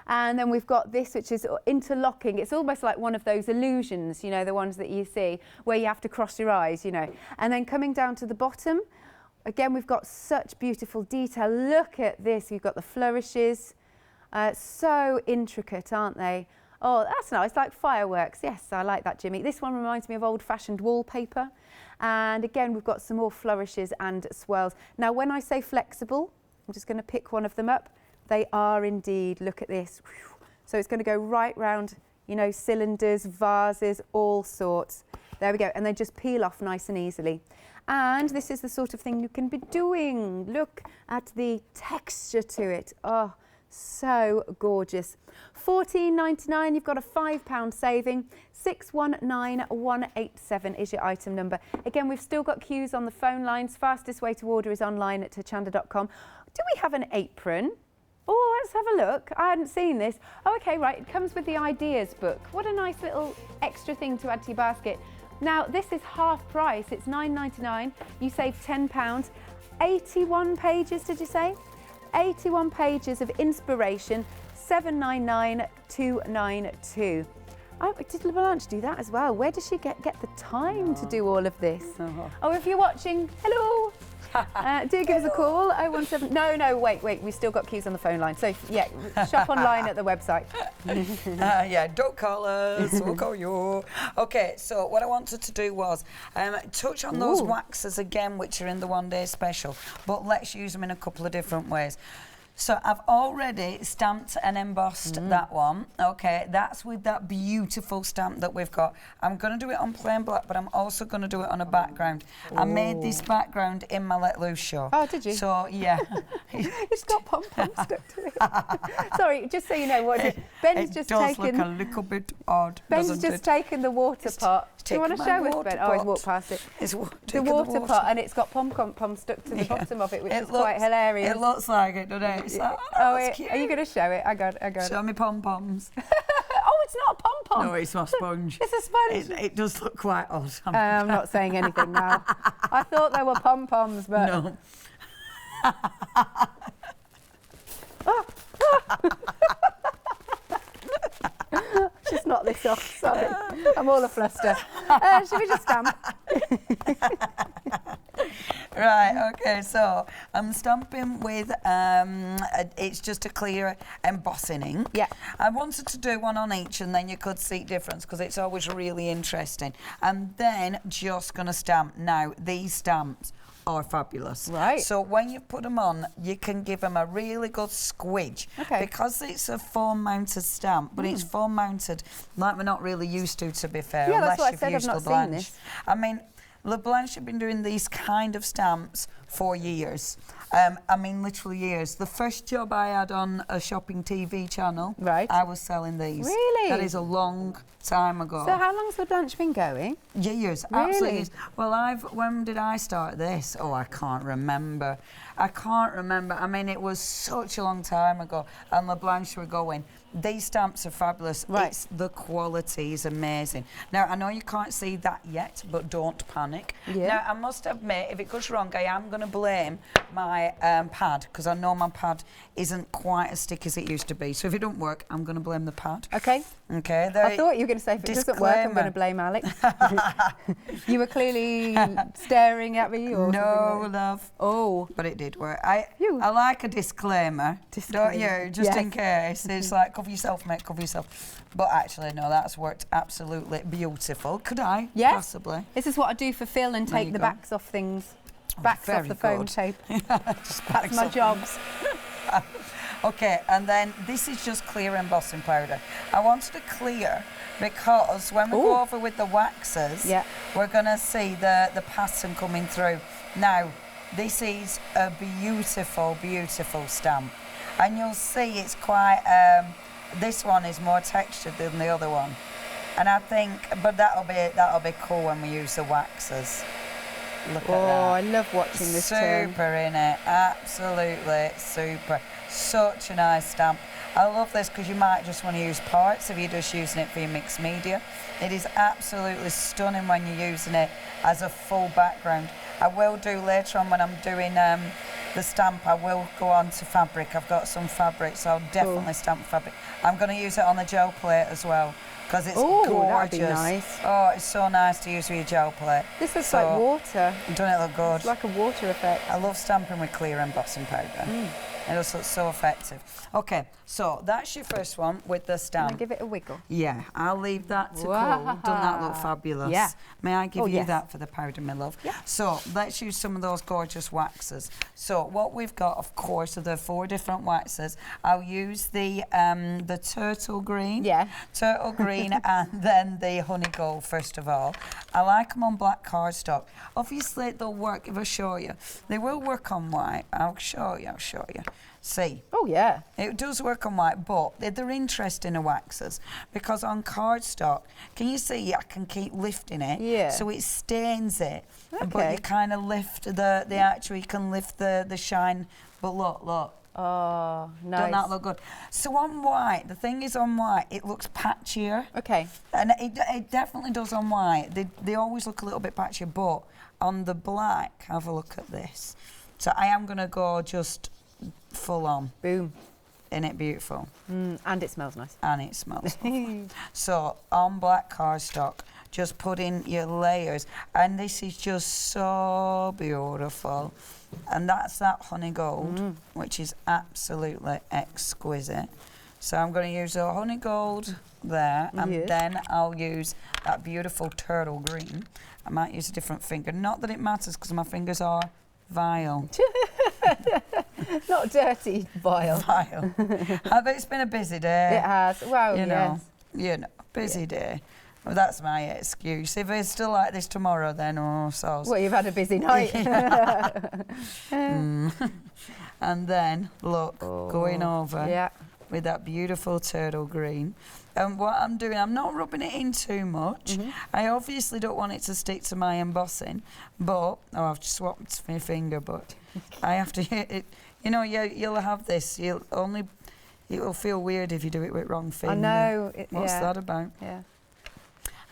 And then we've got this, which is interlocking. It's almost like one of those illusions, the ones that you see where you have to cross your eyes, And then coming down to the bottom, again, we've got such beautiful detail. Look at this. We've got the flourishes. So intricate, aren't they? Oh, that's nice, like fireworks. Yes, I like that, Jimmy. This one reminds me of old-fashioned wallpaper. And again, we've got some more flourishes and swirls. Now, when I say flexible, I'm just going to pick one of them up. They are indeed. Look at this. So it's going to go right round, cylinders, vases, all sorts. There we go. And they just peel off nice and easily. And this is the sort of thing you can be doing. Look at the texture to it. Oh, so gorgeous. £14.99, you've got a £5 saving. 619187 is your item number. Again, we've still got queues on the phone lines. Fastest way to order is online at tachanda.com. Do we have an apron? Oh, let's have a look. I hadn't seen this. Oh, okay, right. It comes with the ideas book. What a nice little extra thing to add to your basket. Now, this is half price. It's £9.99. You save £10. 81 pages, did you say? 81 pages of inspiration. 799,292. Oh, did LaBlanche do that as well? Where does she get the time to do all of this? Oh, if you're watching, hello. Do give us a call. 017. No, wait. We still got queues on the phone line. So yeah, shop online at the website. Yeah, don't call us. We'll call you. Okay, so what I wanted to do was touch on those waxes again, which are in the one-day special, but let's use them in a couple of different ways. So I've already stamped and embossed that one. Okay, that's with that beautiful stamp that we've got. I'm going to do it on plain black, but I'm also going to do it on a background. I made this background in my Let Loose show. Oh, did you? So, yeah. It's got pom-pom stuck to it. Sorry, just so you know, what is it? Ben's just taken... It does look a little bit odd, Ben's just taken the water pot. Do you want to show us, Ben? Oh, he's walked past it. The water pot, and it's got pom-pom stuck to the bottom of it, which is quite hilarious. It looks like it, doesn't it? It's like, that's cute. Are you going to show it? I got it. Show me pom-poms. Oh, it's not a pom-pom. No, it's my sponge. It's a sponge. It does look quite odd. I'm not saying anything now. I thought there were pom-poms, but... No. Just knock this off, sorry. I'm all a fluster. Should we just stamp? Right, okay, so I'm stamping with, it's just a clear embossing ink. Yeah. I wanted to do one on each and then you could see difference because it's always really interesting. And then just going to stamp. Now, these stamps are fabulous. Right. So when you put them on, you can give them a really good squidge. Okay. Because it's a foam-mounted stamp, but it's foam-mounted like we're not really used to be fair, Yeah, unless that's what I you've said, used I've not LaBlanche. seen this. I mean, LaBlanche have been doing these kind of stamps for years. I mean, literally years. The first job I had on a shopping TV channel, right, I was selling these. Really? That is a long time ago. So how long's LaBlanche been going? Years, really? Absolutely years. Well, when did I start this? Oh, I can't remember. I mean, it was such a long time ago, and LaBlanche were going. These stamps are fabulous. Right. The quality is amazing. Now, I know you can't see that yet, but don't panic. Yeah. Now, I must admit, if it goes wrong, I am going to blame my pad, because I know my pad isn't quite as sticky as it used to be. So if it don't work, I'm going to blame the pad. Okay. Okay. I thought you were going to say, if it doesn't work, I'm going to blame Alex. You were clearly staring at me, or no, something. love. Oh. But it did work. I like a disclaimer, don't you? Just in case. It's like, cover yourself, mate, cover yourself. But actually, no, that's worked absolutely beautiful. Could I? Yes. Possibly. This is what I do for Phil and take the backs off things. Backs off the foam tape. That's my jobs. Okay, and then this is just clear embossing powder. I wanted to clear because when we go over with the waxes, we're going to see the pattern coming through. Now, this is a beautiful, beautiful stamp. And you'll see it's quite, this one is more textured than the other one. And I think, but that'll be cool when we use the waxes. Look at that. Oh, I love watching this turn. Super, innit? Absolutely super. Such a nice stamp. I love this because you might just want to use parts if you're just using it for your mixed media. It is absolutely stunning when you're using it as a full background. I will do later on when I'm doing the stamp, I will go on to fabric. I've got some fabric, so I'll definitely stamp fabric. I'm going to use it on the gel plate as well because it's gorgeous. That'd be nice. Oh, it's so nice to use with your gel plate. This looks like water. Doesn't it look good? It's like a water effect. I love stamping with clear embossing powder. It just looks so effective. Okay, so that's your first one with the stamp. Can I give it a wiggle? Yeah, I'll leave that to cool. Doesn't that look fabulous? Yeah. May I give you that for the powder, my love? Yeah. So let's use some of those gorgeous waxes. So what we've got, of course, are the 4 different waxes. I'll use the turtle green. Yeah. Turtle green and then the honey gold, first of all. I like them on black cardstock. Obviously, they'll work if I show you. They will work on white. I'll show you. See. Oh, yeah. It does work on white, but they're interesting waxes because on cardstock, can you see I can keep lifting it? Yeah. So it stains it. Okay. But you kind of lift you can lift the shine. But look. Oh, nice. Doesn't that look good? So on white, the thing is on white, it looks patchier. Okay. And it definitely does on white. They always look a little bit patchier, but on the black, have a look at this. So I am going to go just full on. Boom. Isn't it beautiful? And it smells nice. And it smells So on black cardstock, just put in your layers. And this is just so beautiful. And that's that honey gold, which is absolutely exquisite. So I'm going to use the honey gold there, and then I'll use that beautiful turtle green. I might use a different finger. Not that it matters, because my fingers are vile. Not dirty, vile. Vile. I bet it's been a busy day. It has. Well, you know, busy day. Well, that's my excuse. If it's still like this tomorrow, then so. Well, you've had a busy night. And then look, going over with that beautiful turtle green. And what I'm doing, I'm not rubbing it in too much. I obviously don't want it to stick to my embossing, but I've just swapped my finger, but I have to hit it. You know, you'll have this. It'll feel weird if you do it with wrong finger. I know. What's that about? Yeah.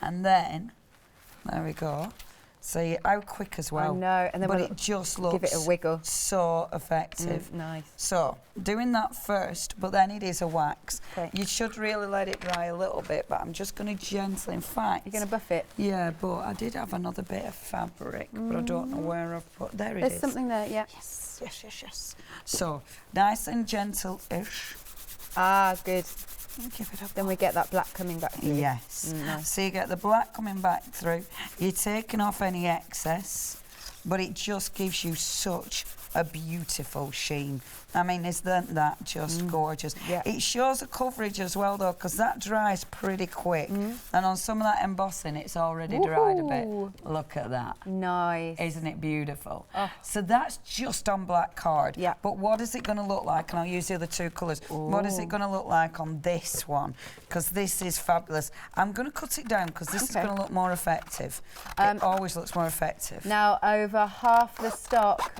And then, there we go. See how quick as well. I know, and then but it just looks give it a wiggle. So effective. Nice. So doing that first, but then it is a wax. Okay. You should really let it dry a little bit, but I'm just going to gently. In fact, You're going to buff it. Yeah, but I did have another bit of fabric, but I don't know where I've put. There it is. There's something there. Yeah. Yes. So nice and gentle-ish. Ah, good. Give it a Then we get that black coming back through. Yes. Nice. So you get the black coming back through. You're taking off any excess, but it just gives you such a beautiful sheen. I mean, isn't that just gorgeous? Yeah. It shows a coverage as well, though, because that dries pretty quick. And on some of that embossing, it's already dried a bit. Look at that. Nice. Isn't it beautiful? Oh. So that's just on black card. Yeah. But what is it going to look like? And I'll use the other two colours. What is it going to look like on this one? Because this is fabulous. I'm going to cut it down because this is going to look more effective. It always looks more effective. Now, over half the stock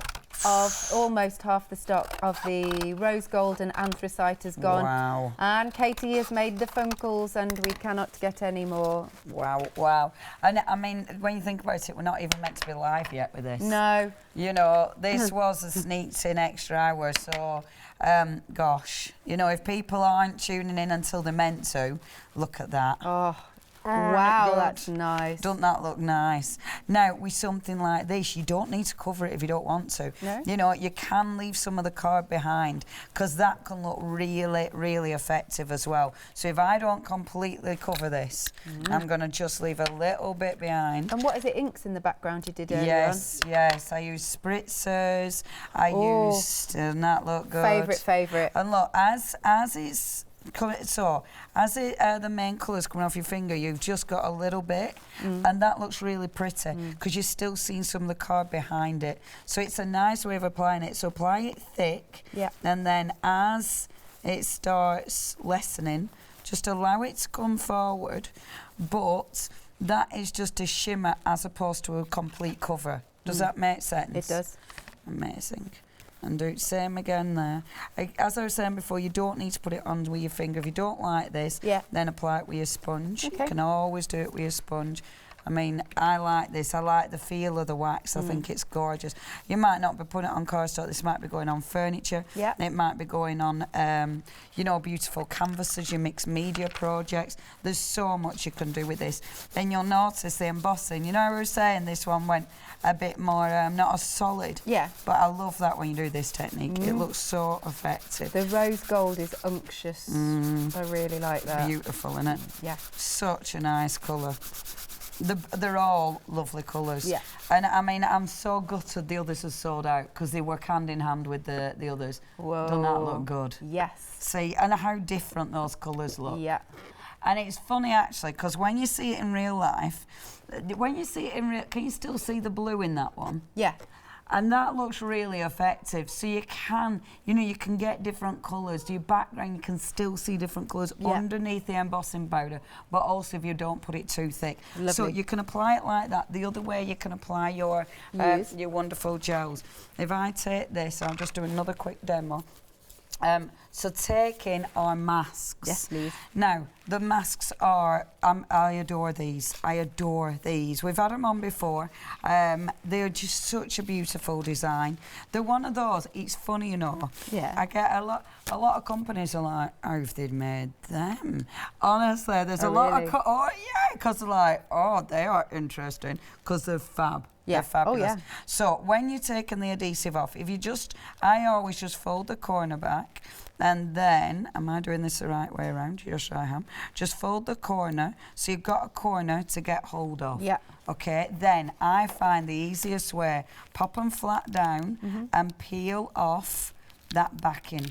of almost half the stock of the rose gold and anthracite has gone. Wow. And Katie has made the funkles and we cannot get any more. Wow. And I mean, when you think about it, we're not even meant to be live yet with this. No. You know, this was a sneaked in extra hour, so gosh, you know, if people aren't tuning in until they're meant to, look at that. Oh. Wow, that's nice. Doesn't that look nice? Now, with something like this, you don't need to cover it if you don't want to. No? You know, you can leave some of the card behind because that can look really, really effective as well. So if I don't completely cover this, I'm going to just leave a little bit behind. And what is it, inks in the background you did earlier Yes. I used spritzers. I used, doesn't that look good? Favourite. And look, as it's so as the main colours coming off your finger, you've just got a little bit, and that looks really pretty because you're still seeing some of the card behind it. So it's a nice way of applying it. So apply it thick, and then as it starts lessening, just allow it to come forward, but that is just a shimmer as opposed to a complete cover. Does that make sense? It does. Amazing. And do it same again there. As I was saying before, you don't need to put it on with your finger. If you don't like this, then apply it with your sponge. You can always do it with your sponge. I mean, I like this. I like the feel of the wax. I think it's gorgeous. You might not be putting it on cardstock. This might be going on furniture. It might be going on, you know, beautiful canvases, your mixed media projects. There's so much you can do with this. Then you'll notice the embossing. You know, I was saying this one went a bit more, not as solid. But I love that when you do this technique. It looks so effective. The rose gold is unctuous. I really like that. Beautiful, isn't it? Yeah. Such a nice colour. They're all lovely colours. And I mean, I'm so gutted the others are sold out because they work hand in hand with the others. Whoa. Doesn't that look good? Yes. See, and how different those colours look. And it's funny actually because when you see it in real life, can you still see the blue in that one? And that looks really effective. So you can, you know, you can get different colours. To your background, you can still see different colours underneath the embossing powder, but also if you don't put it too thick. So you can apply it like that. The other way you can apply your wonderful gels. If I take this, I'll just do another quick demo. So taking our masks. Yes, please. Now, the masks are, I adore these. I adore these. We've had them on before. They're just such a beautiful design. They're one of those, it's funny, you know. I get a lot of companies are like, how have they made them? Honestly, there's a lot of, because they're like, oh, they are interesting, because they're fab. They're fabulous. So when you're taking the adhesive off, I always just fold the corner back, and then, am I doing this the right way around? Yes, I am. Just fold the corner, so you've got a corner to get hold of. Okay, then I find the easiest way, pop them flat down and peel off that backing.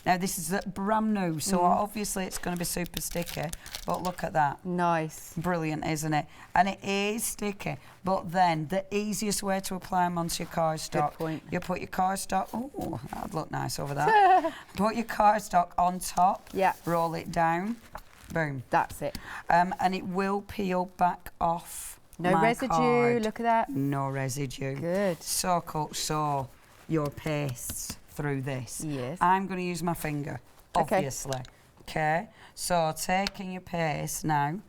Now, this is brand new, so obviously it's going to be super sticky, but look at that. Nice. Brilliant, isn't it? And it is sticky, but then the easiest way to apply them onto your cardstock, Good point. you put your cardstock, oh, that'd look nice over there. Put your cardstock on top, roll it down, boom. That's it. And it will peel back off. No residue, card. look at that. No residue. Good. So cool. So your pastes through this. Yes. I'm going to use my finger, obviously. Okay. So taking your paste now.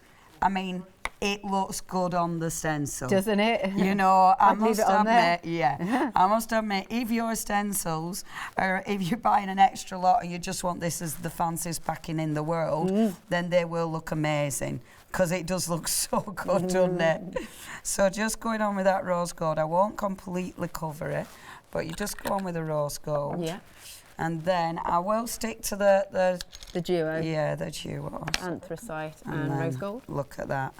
I mean, it looks good on the stencil. Doesn't it? You know, I I'd leave must it on there. admit, yeah, I must admit, if your stencils, or if you're buying an extra lot and you just want this as the fanciest packing in the world, then they will look amazing, because it does look so good, doesn't it? So just going on with that rose gold, I won't completely cover it, but you just go on with the rose gold. Yeah. And then I will stick to the duo. Yeah, the duo. Anthracite and rose gold. Look at that.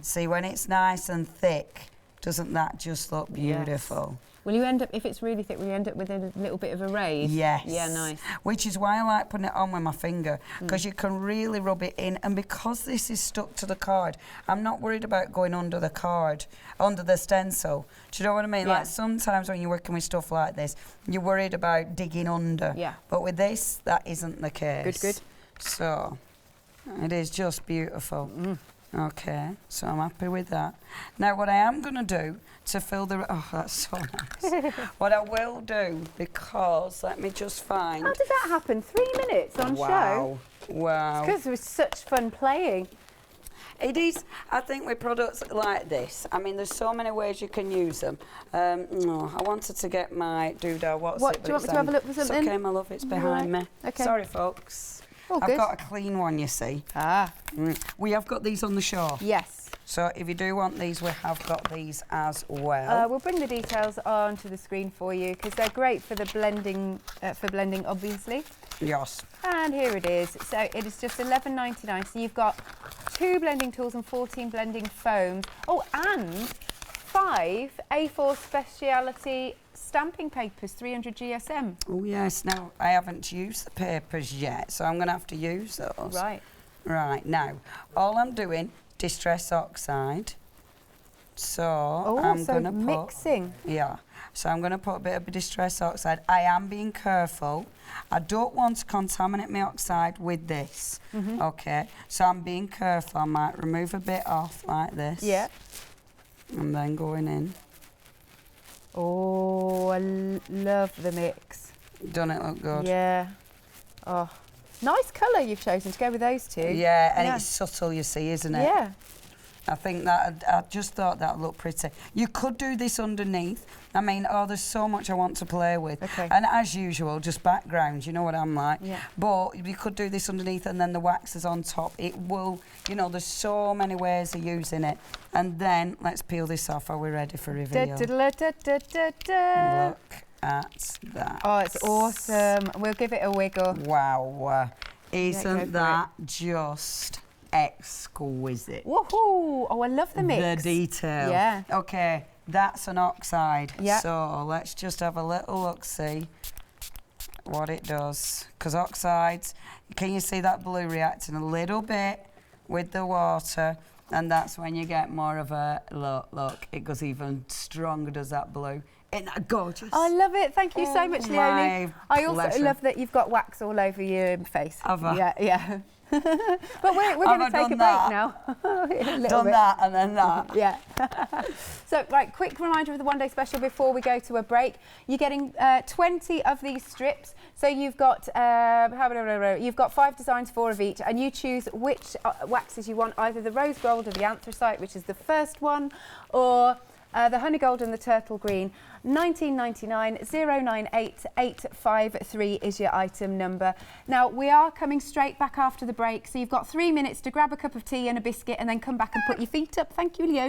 See, when it's nice and thick, doesn't that just look beautiful? Yes. Will you end up, if it's really thick, will you end up with a little bit of a raise? Yes. Yeah, nice. Which is why I like putting it on with my finger, because you can really rub it in. And because this is stuck to the card, I'm not worried about going under the card, under the stencil. Do you know what I mean? Yeah. Like sometimes when you're working with stuff like this, you're worried about digging under. Yeah. But with this, that isn't the case. Good, good. So, it is just beautiful. Okay, so I'm happy with that. Now, what I am going to do to fill the... Oh, that's so nice. What I will do, because, let me just find... How did that happen? 3 minutes on show? Wow. It's because it was such fun playing. It is, I think, with products like this. I mean, there's so many ways you can use them. No, I wanted to get my doodah. What, do you want me to have a look for something? It's okay, my love, it's behind me. Okay. Sorry, folks. All I've good. got a clean one, you see. Ah. We have got these on the show. Yes. So if you do want these, we have got these as well. We'll bring the details onto the screen for you, because they're great for the blending, obviously. Yes. And here it is. So it is just $11.99. So you've got 2 blending tools and 14 blending foams. Oh, and 5 A4 speciality stamping papers, 300 GSM. Oh, yes. Now, I haven't used the papers yet, so I'm going to have to use those. Right. Right. Now, all I'm doing, Distress Oxide. So, I'm going to put... mixing. Yeah. So I'm going to put a bit of Distress Oxide. I am being careful. I don't want to contaminate my oxide with this. Okay. So I'm being careful. I might remove a bit off like this. Yeah. And then going in. Oh, I love the mix. Don't it look good? Yeah. Oh, nice colour you've chosen to go with those two. Yeah, and it's subtle, you see, isn't it? Yeah. I think that, I just thought that looked pretty. You could do this underneath. I mean, oh, there's so much I want to play with. Okay. And as usual, just background, you know what I'm like. Yeah. But you could do this underneath and then the wax is on top. It will, you know, there's so many ways of using it. And then, let's peel this off. Are we ready for reveal? Look at that. Oh, it's awesome. We'll give it a wiggle. Wow. Isn't that just exquisite? Woohoo! Oh, I love the mix. The detail. Yeah. Okay, that's an oxide. Yeah. So let's just have a little look-see what it does. Because oxides, can you see that blue reacting a little bit with the water? And that's when you get more of a, look, it goes even stronger, does that blue. Isn't that gorgeous? I love it. Thank you so much, Leonie. I also pleasure. love that you've got wax all over your face. Have I? Yeah, yeah. But we're going to take a break now. Done that and then that. Yeah. So, right, quick reminder of the one-day special before we go to a break. You're getting 20 of these strips. So you've got 5 designs, 4 of each, and you choose which waxes you want, either the rose gold or the anthracite, which is the first one, or the honey gold and the turtle green. 1999 098 853 is your item number. Now, we are coming straight back after the break, so you've got 3 minutes to grab a cup of tea and a biscuit and then come back and put your feet up. Thank you, Leonie.